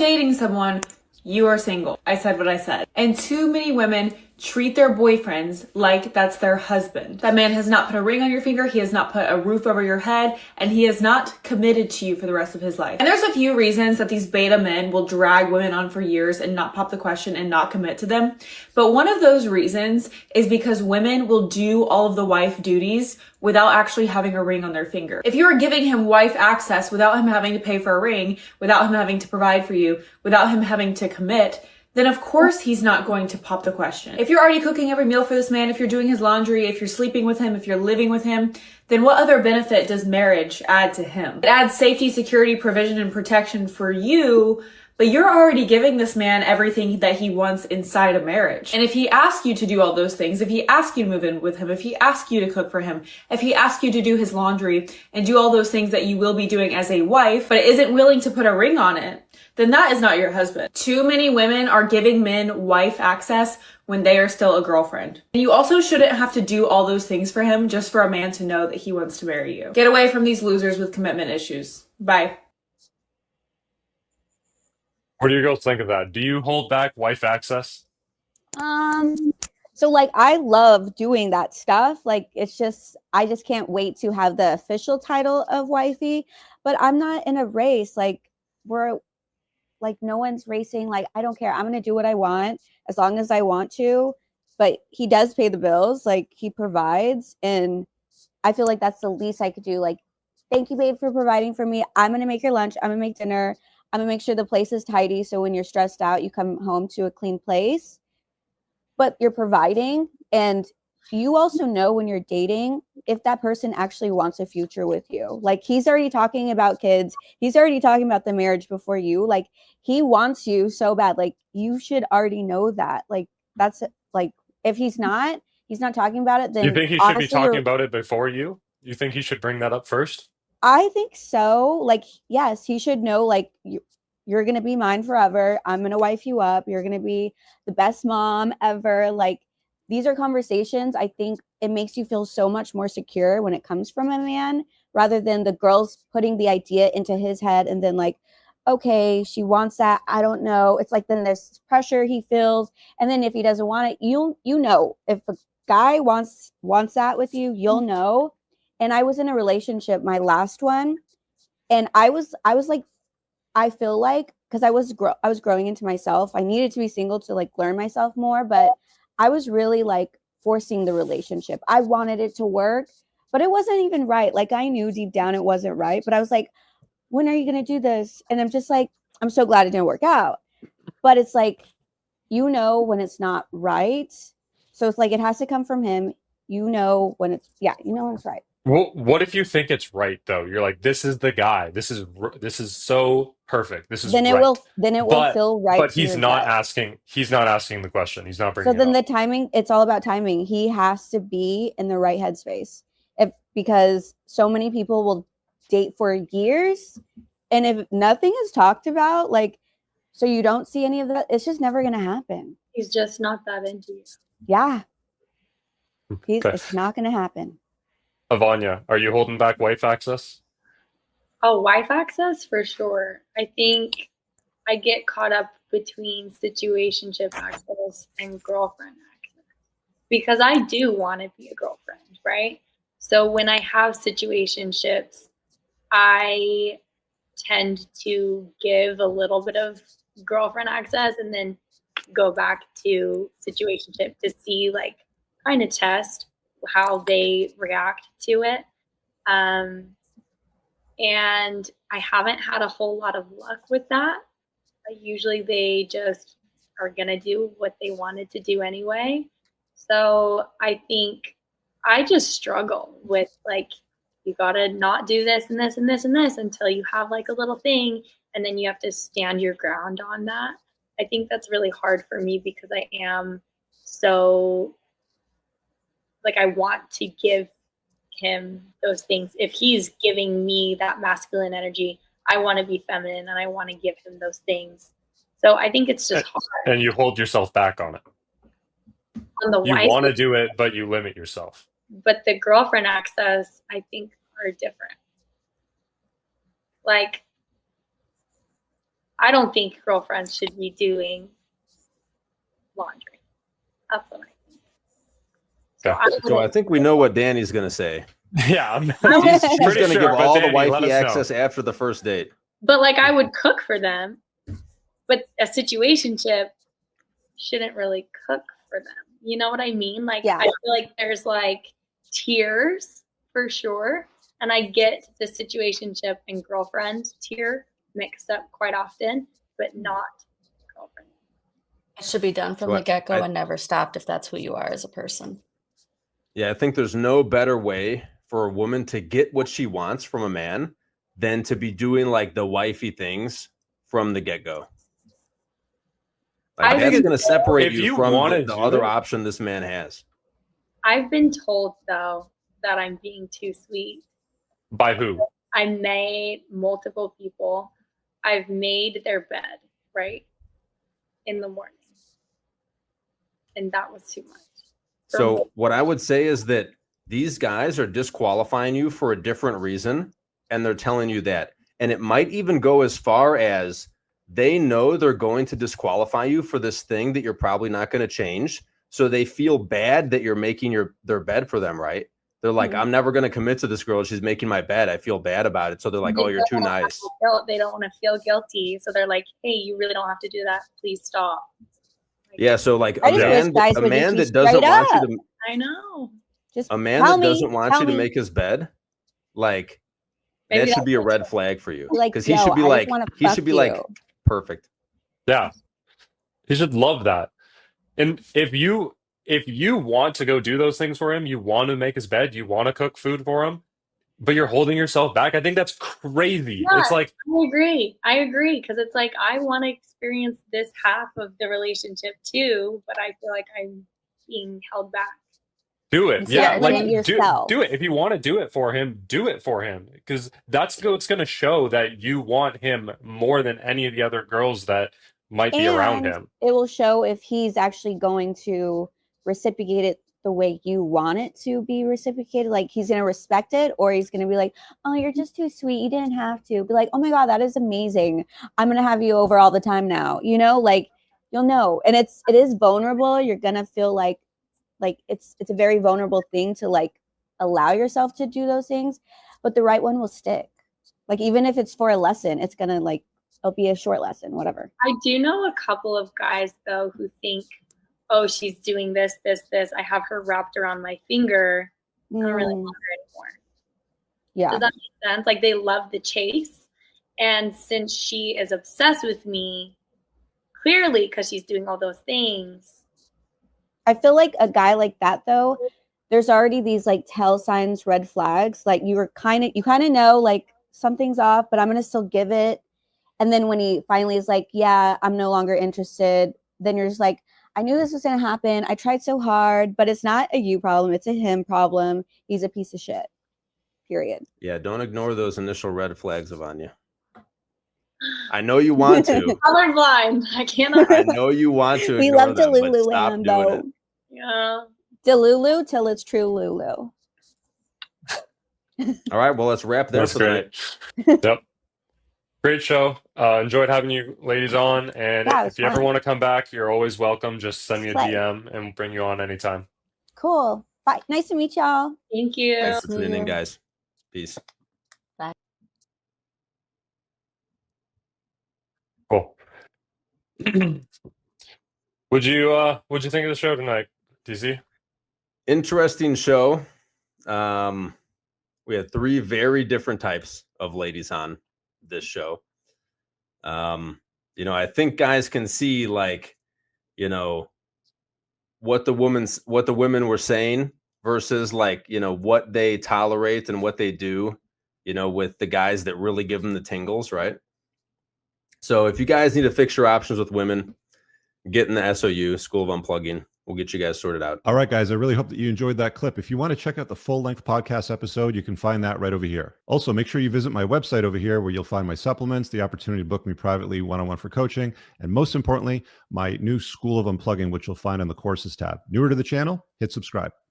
dating someone, you are single. I said what I said. And too many women treat their boyfriends like that's their husband. That man has not put a ring on your finger, he has not put a roof over your head, and he is not committed to you for the rest of his life. And there's a few reasons that these beta men will drag women on for years and not pop the question and not commit to them. But one of those reasons is because women will do all of the wife duties without actually having a ring on their finger. If you are giving him wife access without him having to pay for a ring, without him having to provide for you, without him having to commit, then of course he's not going to pop the question. If you're already cooking every meal for this man, if you're doing his laundry, if you're sleeping with him, if you're living with him, then what other benefit does marriage add to him? It adds safety, security, provision, and protection for you, but you're already giving this man everything that he wants inside a marriage. And if he asks you to do all those things, if he asks you to move in with him, if he asks you to cook for him, if he asks you to do his laundry and do all those things that you will be doing as a wife, but isn't willing to put a ring on it, then that is not your husband. Too many women are giving men wife access when they are still a girlfriend. And you also shouldn't have to do all those things for him just for a man to know that he wants to marry you. Get away from these losers with commitment issues. Bye. What do you girls think of that? Do you hold back wife access? So like I love doing that stuff. Like it's just I just can't wait to have the official title of wifey, but I'm not in a race. Like no one's racing. Like I don't care. I'm going to do what I want as long as I want to, but he does pay the bills. Like he provides, and I feel like that's the least I could do. Like, thank you, babe, for providing for me. I'm going to make your lunch. I'm going to make dinner. I'm going to make sure the place is tidy. So when you're stressed out, you come home to a clean place, but you're providing. And you also know when you're dating, if that person actually wants a future with you. Like he's already talking about kids. He's already talking about the marriage before you. Like he wants you so bad. Like you should already know that. Like that's like, if he's not talking about it, You then think he should be honestly, talking about it before you? You think he should bring that up first? I think so. Like, yes, he should know, like, you're going to be mine forever. I'm going to wife you up. You're going to be the best mom ever. Like, these are conversations. I think it makes you feel so much more secure when it comes from a man rather than the girls putting the idea into his head and then like, okay, she wants that. I don't know. It's like then there's pressure he feels. And then if he doesn't want it, you know, if a guy wants that with you, you'll know. And I was in a relationship, my last one, and I was like, I feel like, because I was growing into myself. I needed to be single to like learn myself more, but I was really like forcing the relationship. I wanted it to work, but it wasn't even right. Like I knew deep down it wasn't right, but I was like, when are you going to do this? And I'm just like, I'm so glad it didn't work out. But it's like, you know, when it's not right. So it's like, it has to come from him. You know, when it's right. Well, what if you think it's right though? You're like, this is the guy. This is so perfect. This is Then it right. will feel right But to he's your not gut. asking. He's not asking the question. He's not So bringing it then up. the timing, it's all about timing. He has to be in the right headspace. Because so many people will date for years, and if nothing is talked about, like, so you don't see any of that, it's just never going to happen. He's just not that into you. Yeah. Okay. It's not going to happen. Avanya, are you holding back wife access? Oh, wife access for sure. I think I get caught up between situationship access and girlfriend access because I do want to be a girlfriend, right? So when I have situationships, I tend to give a little bit of girlfriend access and then go back to situationship to see, like, kind of test how they react to it. And I haven't had a whole lot of luck with that. Usually they just are going to do what they wanted to do anyway. So I think I just struggle with, like, you got to not do this and this and this and this until you have like a little thing. And then you have to stand your ground on that. I think that's really hard for me because I am so, like, I want to give him those things. If he's giving me that masculine energy, I want to be feminine and I want to give him those things. So I think it's just hard. And you hold yourself back on it. On the You wife, want to do it, but you limit yourself. but the girlfriend access, I think, are different. Like, I don't think girlfriends should be doing laundry. That's what I think. So I think we know what Danny's going to say. Yeah, She's going to give all the Danny, wifey access after the first date. But like, I would cook for them, but a situationship shouldn't really cook for them. You know what I mean? Like, I feel like there's like tiers for sure. And I get the situationship and girlfriend tier mixed up quite often, but not girlfriend. It should be done from the get-go and never stopped if that's who you are as a person. Yeah, I think there's no better way for a woman to get what she wants from a man than to be doing like the wifey things from the get-go. Like, that's going to separate you from the other option this man has. I've been told, though, that I'm being too sweet. By who? I made multiple people. I've made their bed, right, in the morning. And that was too much. So what I would say is that these guys are disqualifying you for a different reason, and they're telling you that. And it might even go as far as they know they're going to disqualify you for this thing that you're probably not going to change. So they feel bad that you're making their bed for them, right? They're like, I'm never going to commit to this girl. She's making my bed. I feel bad about it. So they're like, oh, you're too nice. They don't want to feel guilty. So they're like, hey, you really don't have to do that. Please stop. Yeah, so like a man that doesn't want you to, I know, a man that doesn't want you to make his bed, like that should be a red flag for you, because he should be like perfect. Yeah, he should love that. And if you want to go do those things for him, you want to make his bed, you want to cook food for him, but you're holding yourself back, I think that's crazy. Yeah, it's like, I agree, because it's like, I want to experience this half of the relationship too, but I feel like I'm being held back. Do it. Yeah, like do it. If you want to do it for him, because that's what's going to show that you want him more than any of the other girls that might be around him. It will show if he's actually going to reciprocate it the way you want it to be reciprocated. Like, he's going to respect it, or he's going to be like, oh, you're just too sweet, you didn't have to. Be like, oh my God, that is amazing, I'm going to have you over all the time now. You know, like, you'll know. And it is vulnerable. You're going to feel like it's a very vulnerable thing to like allow yourself to do those things, but the right one will stick. Like, even if it's for a lesson, it's going to like, it'll be a short lesson, whatever. I do know a couple of guys though who think, oh, she's doing this. I have her wrapped around my finger. I don't really want her anymore. Yeah. Does that make sense? Like, they love the chase. And since she is obsessed with me, clearly because she's doing all those things. I feel like a guy like that though, there's already these like tell signs, red flags. Like, you kind of know like something's off, but I'm going to still give it. And then when he finally is like, yeah, I'm no longer interested, then you're just like, I knew this was going to happen. I tried so hard, but it's not a you problem. It's a him problem. He's a piece of shit. Period. Yeah, don't ignore those initial red flags, Ivania. I know you want to. Colorblind. I cannot. I know you want to. We love Delulu land, though. Yeah. Delulu till it's true Lulu. All right, well, let's wrap there. That's great. Yep. Great show. Enjoyed having you ladies on. And if you ever want to come back, you're always welcome. Just send me a DM and we'll bring you on anytime. Cool. Bye. Nice to meet y'all. Thank you. Thanks for tuning in, guys. Peace. Bye. Cool. What'd you think of the show tonight, DC? Interesting show. We had 3 very different types of ladies on this show. You know, I think guys can see, like, you know, what the women were saying versus, like, you know, what they tolerate and what they do, you know, with the guys that really give them the tingles, right? So if you guys need to fix your options with women, get in the SOU, School of Unplugging. We'll get you guys sorted out. All right, guys. I really hope that you enjoyed that clip. If you want to check out the full-length podcast episode, you can find that right over here. Also, make sure you visit my website over here where you'll find my supplements, the opportunity to book me privately one-on-one for coaching, and most importantly, my new School of Unplugging, which you'll find on the courses tab. Newer to the channel, hit subscribe.